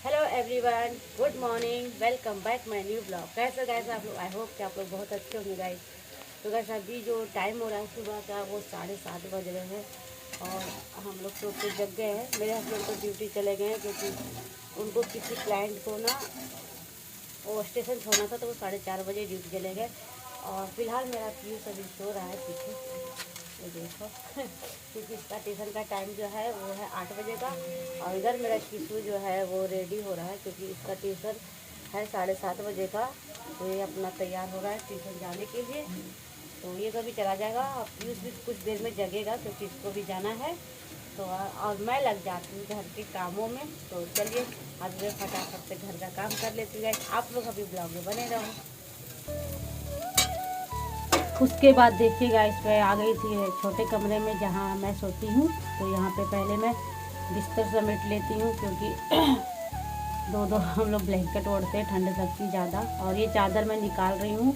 Hello everyone, good morning, welcome back my new blog. कैसे guys आप लोग? I hope कि आप लोग बहुत अच्छे होंगे गाइस। तो गाइस अभी जो टाइम हो रहा है सुबह का वो 7:30 बज रहे हैं और हम लोग तो कुछ जग गए हैं। मेरे हस्बैंड तो ड्यूटी चले गए हैं क्योंकि उनको किसी क्लाइंट को ना वो स्टेशन छोड़ना था, तो वो 4:30 बजे ड्यूटी चले गए। और फिलहाल मेरा पीयूष अभी सो रहा है पीछे, ये देखो क्योंकि इसका ट्यूशन का टाइम जो है वो है 8 बजे का। और इधर मेरा किशु जो है वो रेडी हो रहा है क्योंकि इसका ट्यूशन है 7:30 बजे का। तो ये अपना तैयार हो रहा है ट्यूशन जाने के लिए। तो ये कभी चला जाएगा और पीयूष भी कुछ देर में जगेगा क्योंकि इसको भी जाना है। तो और मैं लग जाती हूँ घर के कामों में। तो चलिए आज मैं फटाफट से घर का काम कर लेती हूँ। आप लोग अभी ब्लॉग में बने रहो। उसके बाद देखिएगा इस पर आ गई थी छोटे कमरे में जहाँ मैं सोती हूँ। तो यहाँ पे पहले मैं बिस्तर समेट लेती हूँ क्योंकि दो दो हम लोग ब्लैंकेट ओढ़ते हैं, ठंड लगती ज़्यादा। और ये चादर मैं निकाल रही हूँ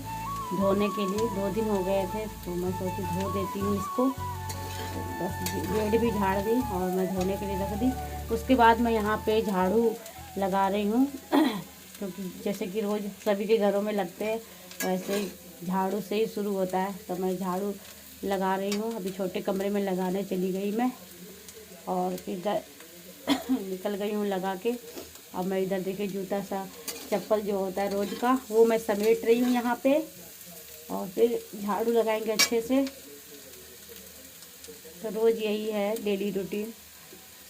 धोने के लिए, 2 दिन हो गए थे तो मैं सोची धो देती हूँ इसको। तो बस बेड भी झाड़ दी और मैं धोने के लिए रख दी। उसके बाद मैं यहाँ पे झाड़ू लगा रही हूँ क्योंकि जैसे कि रोज़ सभी के घरों में लगते हैं वैसे ही झाड़ू से ही शुरू होता है। तो मैं झाड़ू लगा रही हूँ। अभी छोटे कमरे में लगाने चली गई मैं और फिर निकल गई हूँ लगा के। अब मैं इधर देखिए जूता सा चप्पल जो होता है रोज़ का वो मैं समेट रही हूँ यहाँ पे। और फिर झाड़ू लगाएंगे अच्छे से। तो रोज़ यही है डेली रूटीन,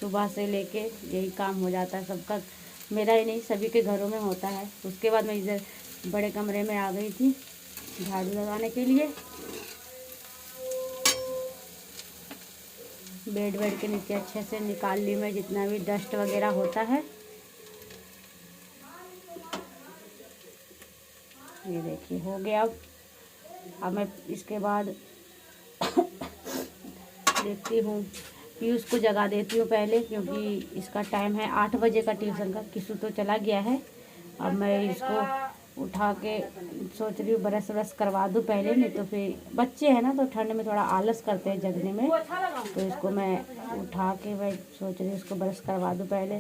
सुबह से लेके यही काम हो जाता है सबका। मेरा ही नहीं सभी के घरों में होता है। उसके बाद मैं इधर बड़े कमरे में आ गई थी झाड़ू लगाने के लिए। बेड के नीचे अच्छे से निकाल ली मैं जितना भी डस्ट वगैरह होता है। ये देखिए हो गया। अब मैं इसके बाद देखती हूँ पीयूष को जगा देती हूँ पहले क्योंकि इसका टाइम है 8 बजे का ट्यूशन का। किसु तो चला गया है। अब मैं इसको उठा के सोच रही हूँ ब्रश व्रश करवा दूँ पहले, नहीं तो फिर बच्चे हैं ना तो ठंड में थोड़ा आलस करते हैं जगने में। तो इसको मैं उठा के मैं सोच रही हूँ इसको ब्रश करवा दूँ पहले।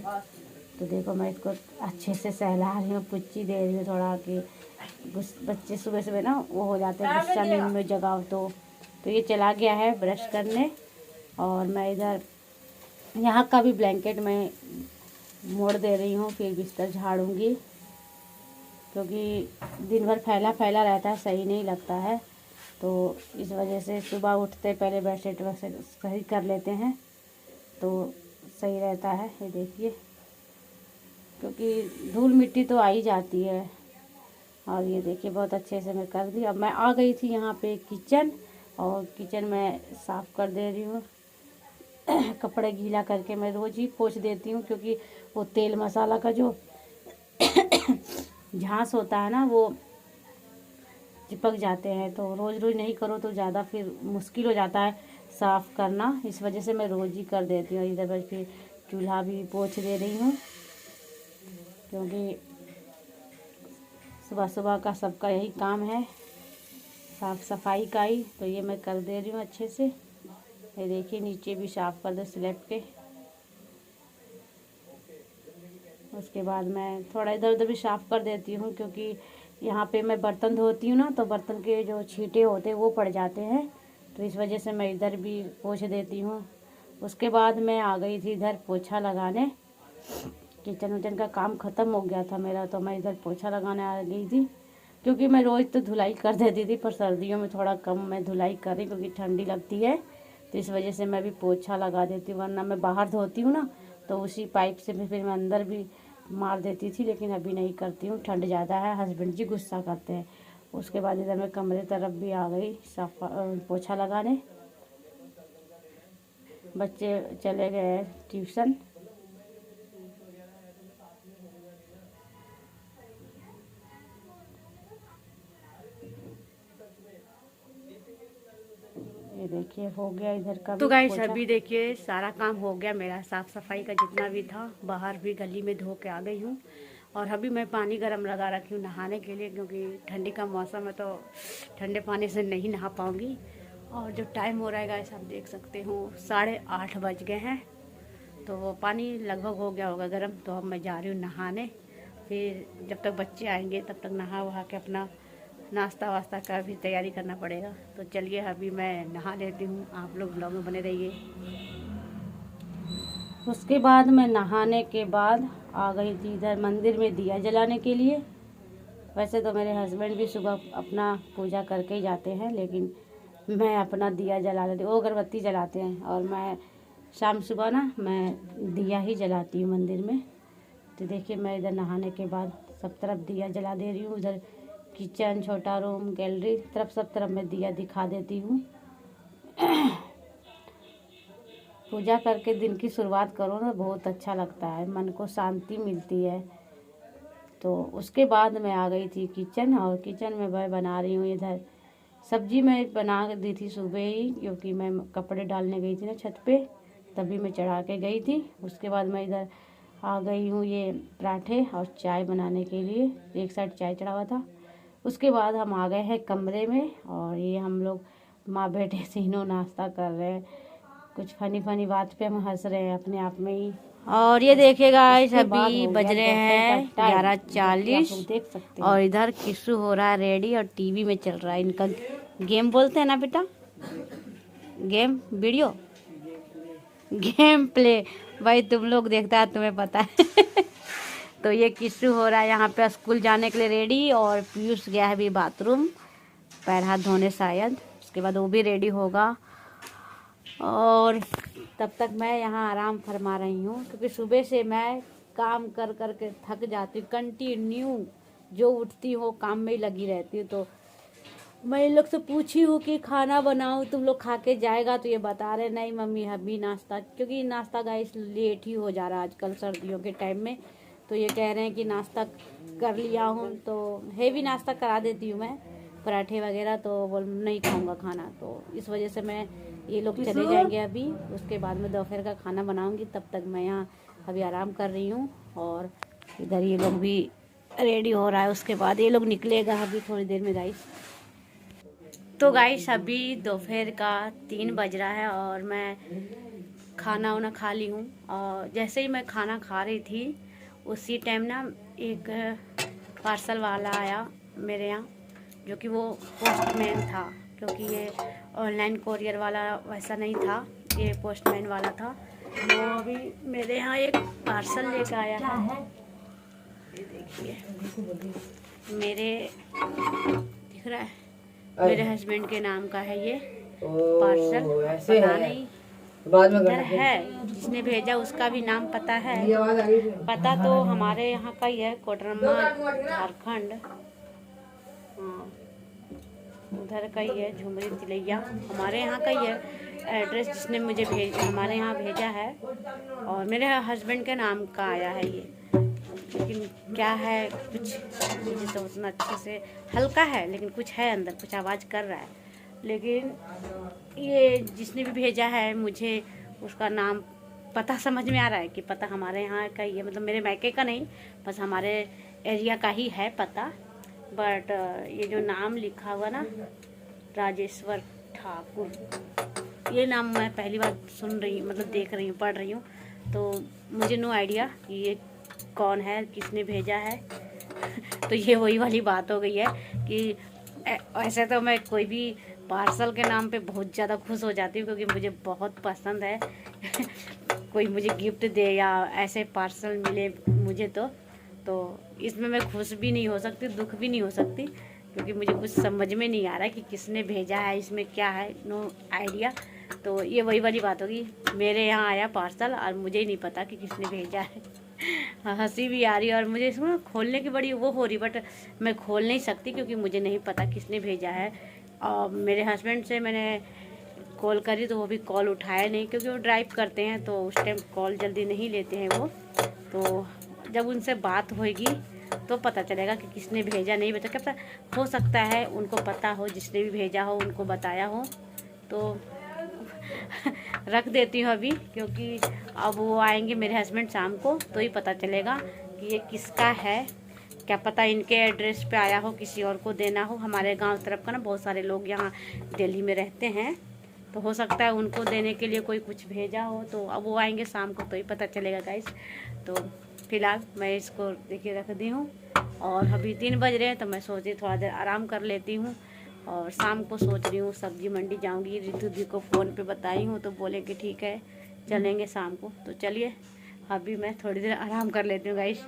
तो देखो मैं इसको अच्छे से सहला रही हूँ, पुच्ची दे रही हूँ थोड़ा कि बच्चे सुबह सुबह ना वो हो जाते हैं गुस्सा, नींद में जगाओ। तो ये चला गया है ब्रश करने। और मैं इधर यहाँ का भी ब्लैंकेट मैं मोड़ दे रही हूँ, फिर बिस्तर झाड़ूंगी क्योंकि दिन भर फैला फैला रहता है, सही नहीं लगता है। तो इस वजह से सुबह उठते पहले बेडशीट वैसे सही कर लेते हैं तो सही रहता है। ये देखिए क्योंकि धूल मिट्टी तो आ ही जाती है। और ये देखिए बहुत अच्छे से मैं कर दी। अब मैं आ गई थी यहाँ पे किचन और किचन में साफ़ कर दे रही हूँ। कपड़े गीला करके मैं रोज़ ही पोंछ देती हूँ क्योंकि वो तेल मसाला का जो झांस होता है ना वो चिपक जाते हैं। तो रोज़ रोज़ नहीं करो तो ज़्यादा फिर मुश्किल हो जाता है साफ़ करना। इस वजह से मैं रोज़ ही कर देती हूँ। इधर बस फिर चूल्हा भी पोंछ दे रही हूँ क्योंकि सुबह सुबह का सबका यही काम है, साफ़ सफाई का ही। तो ये मैं कर दे रही हूँ अच्छे से। ये देखिए नीचे भी साफ़ कर दो स्लैब के। उसके बाद मैं थोड़ा इधर उधर भी साफ़ कर देती हूँ क्योंकि यहाँ पे मैं बर्तन धोती हूँ ना तो बर्तन के जो छींटे होते हैं वो पड़ जाते हैं। तो इस वजह से मैं इधर भी पोंछ देती हूँ। उसके बाद मैं आ गई थी इधर पोछा लगाने। किचन विचन का काम ख़त्म हो गया था मेरा तो मैं इधर पोछा लगाने आ गई थी क्योंकि मैं रोज़ तो धुलाई कर देती थी पर सर्दियों में थोड़ा कम मैं धुलाई कर रही क्योंकि ठंडी लगती है। तो इस वजह से मैं भी पोछा लगा देती हूँ, वरना मैं बाहर धोती हूँ ना तो उसी पाइप से फिर मैं अंदर भी मार देती थी। लेकिन अभी नहीं करती हूँ, ठंड ज़्यादा है, हस्बैंड जी गुस्सा करते हैं। उसके बाद इधर मैं कमरे तरफ भी आ गई सफा पोछा लगाने। बच्चे चले गए ट्यूशन। ये देखिए हो गया इधर का तो गाइस अभी देखिए सारा काम हो गया मेरा, साफ़ सफाई का जितना भी था बाहर भी गली में धो के आ गई हूँ। और अभी मैं पानी गर्म लगा रखी हूँ नहाने के लिए क्योंकि ठंडी का मौसम है तो ठंडे पानी से नहीं नहा पाऊँगी। और जो टाइम हो रहा है गाइस आप देख सकते हो 8:30 बज गए हैं। तो वो पानी लगभग हो गया होगा गर्म। तो अब मैं जा रही हूँ नहाने, फिर जब तक बच्चे आएंगे तब तक नहा वहा के अपना नाश्ता वास्ता का भी तैयारी करना पड़ेगा। तो चलिए अभी मैं नहा लेती हूँ, आप लोग ब्लॉग में बने रहिए। उसके बाद मैं नहाने के बाद आ गई थी इधर मंदिर में दिया जलाने के लिए। वैसे तो मेरे हस्बैंड भी सुबह अपना पूजा करके ही जाते हैं, लेकिन मैं अपना दिया जला लेती हूँ। वो अगरबत्ती जलाते हैं और मैं शाम सुबह ना मैं दिया ही जलाती हूँ मंदिर में। तो देखिए मैं इधर नहाने के बाद सब तरफ दिया जला दे रही हूँ। उधर किचन, छोटा रूम, गैलरी, सब तरफ मैं दिया दिखा देती हूँ। पूजा करके दिन की शुरुआत करो ना, बहुत अच्छा लगता है, मन को शांति मिलती है। तो उसके बाद मैं आ गई थी किचन, और किचन में मैं बना रही हूँ इधर सब्जी। मैं बना दी थी सुबह ही, क्योंकि मैं कपड़े डालने गई थी ना छत पे, तभी मैं चढ़ा के गई थी। उसके बाद मैं इधर आ गई हूँ ये पराठे और चाय बनाने के लिए। एक साइड चाय चढ़ा हुआ था। उसके बाद हम आ गए हैं कमरे में, और ये हम लोग माँ बेटे तीनों नाश्ता कर रहे हैं। कुछ फनी बात पे हम हंस रहे हैं अपने आप में ही। और ये देखिएगा अभी बज रहे हैं 11:40 देख सकते हैं। और इधर किस्सू हो रहा है रेडी, और टीवी में चल रहा है इनका गेम, बोलते हैं ना बेटा, गेम वीडियो गेम प्ले। भाई तुम लोग देखता है तुम्हें पता है। तो ये किस्सू हो रहा है यहाँ पे स्कूल जाने के लिए रेडी, और पीयूष गया है अभी बाथरूम पैर हाथ धोने शायद, उसके बाद वो भी रेडी होगा। और तब तक मैं यहाँ आराम फरमा रही हूँ, क्योंकि सुबह से मैं काम कर कर के थक जाती हूँ। कंटिन्यू जो उठती हूँ काम में ही लगी रहती हूँ। तो मैं इन लोग से पूछी हूँ कि खाना बनाऊँ, तुम लोग खा के जाएगा? तो ये बता रहे नहीं मम्मी अभी नाश्ता, क्योंकि नाश्ता गाइस लेट ही हो जा रहा है आजकल सर्दियों के टाइम में। तो ये कह रहे हैं कि नाश्ता कर लिया हूँ, तो हेवी नाश्ता करा देती हूँ मैं, पराठे वगैरह। तो बोल नहीं खाऊंगा खाना, तो इस वजह से मैं ये लोग चले जाएंगे अभी। उसके बाद में दोपहर का खाना बनाऊंगी, तब तक मैं यहाँ अभी आराम कर रही हूँ। और इधर ये लोग भी रेडी हो रहा है, उसके बाद ये लोग निकलेगा अभी थोड़ी देर में गाइस। तो गाइस अभी दोपहर का 3 बज रहा है, और मैं खाना वाना खा ली हूँ। और जैसे ही मैं खाना खा रही थी उसी टाइम ना एक पार्सल वाला आया मेरे यहाँ, जो कि वो पोस्टमैन था, क्योंकि ये ऑनलाइन कोरियर वाला वैसा नहीं था, ये पोस्टमैन वाला था। वो अभी मेरे यहाँ एक पार्सल लेकर आया है। ये देखिए मेरे दिख रहा है, मेरे हस्बैंड के नाम का है ये पार्सल। पता नहीं इधर है, जिसने भेजा उसका भी नाम पता है। पता तो हमारे यहाँ का ही है, कोडरमा झारखंड, हाँ उधर का ही है, झुमरी तिलैया हमारे यहाँ का ही है। एड्रेस जिसने मुझे हमारे यहाँ भेजा है, और मेरे हस्बैंड के नाम का आया है ये। लेकिन क्या है कुछ मुझे तो उतना अच्छे से, हल्का है लेकिन कुछ है अंदर, कुछ आवाज़ कर रहा है। लेकिन ये जिसने भी भेजा है मुझे उसका नाम पता समझ में आ रहा है कि पता हमारे यहाँ का ही है, मतलब मेरे मैके का नहीं, बस हमारे एरिया का ही है पता। बट ये जो नाम लिखा हुआ ना राजेश्वर ठाकुर, ये नाम मैं पहली बार सुन रही हूँ, मतलब देख रही हूँ, पढ़ रही हूँ। तो मुझे नो आइडिया कि ये कौन है, किसने भेजा है। तो ये वही वाली बात हो गई है कि ऐसे तो मैं कोई भी पार्सल के नाम पे बहुत ज़्यादा खुश हो जाती हूँ, क्योंकि मुझे बहुत पसंद है कोई मुझे गिफ्ट दे या ऐसे पार्सल मिले मुझे। तो इसमें मैं खुश भी नहीं हो सकती, दुख भी नहीं हो सकती, क्योंकि मुझे कुछ समझ में नहीं आ रहा है कि किसने भेजा है, इसमें क्या है, नो आइडिया। तो ये वही वाली बात होगी, मेरे यहाँ आया पार्सल और मुझे ही नहीं पता कि किसने भेजा है। हंसी भी आ रही है, और मुझे इसमें खोलने की बड़ी वो हो रही, बट मैं खोल नहीं सकती क्योंकि मुझे नहीं पता किसने भेजा है। और मेरे हस्बैंड से मैंने कॉल करी तो वो भी कॉल उठाया नहीं, क्योंकि वो ड्राइव करते हैं तो उस टाइम कॉल जल्दी नहीं लेते हैं वो। तो जब उनसे बात होगी तो पता चलेगा कि किसने भेजा, नहीं बता, क्या पता, हो सकता है उनको पता हो, जिसने भी भेजा हो उनको बताया हो। तो रख देती हूँ अभी, क्योंकि अब वो आएंगे मेरे हस्बैंड शाम को, तो ही पता चलेगा कि ये किसका है। क्या पता इनके एड्रेस पे आया हो, किसी और को देना हो। हमारे गांव तरफ का ना बहुत सारे लोग यहाँ दिल्ली में रहते हैं, तो हो सकता है उनको देने के लिए कोई कुछ भेजा हो, तो अब वो आएंगे शाम को तो ही पता चलेगा गाइस। तो फिलहाल मैं इसको देखिए रख दी हूँ, और अभी 3 बज रहे हैं, तो मैं सोच रही थोड़ा देर आराम कर लेती हूँ। और शाम को सोच रही हूँ सब्जी मंडी जाऊँगी। रितु दी को फ़ोन पे बताई हूँ तो बोले कि ठीक है चलेंगे शाम को। तो चलिए अभी मैं थोड़ी देर आराम कर लेती हूँ गाइस।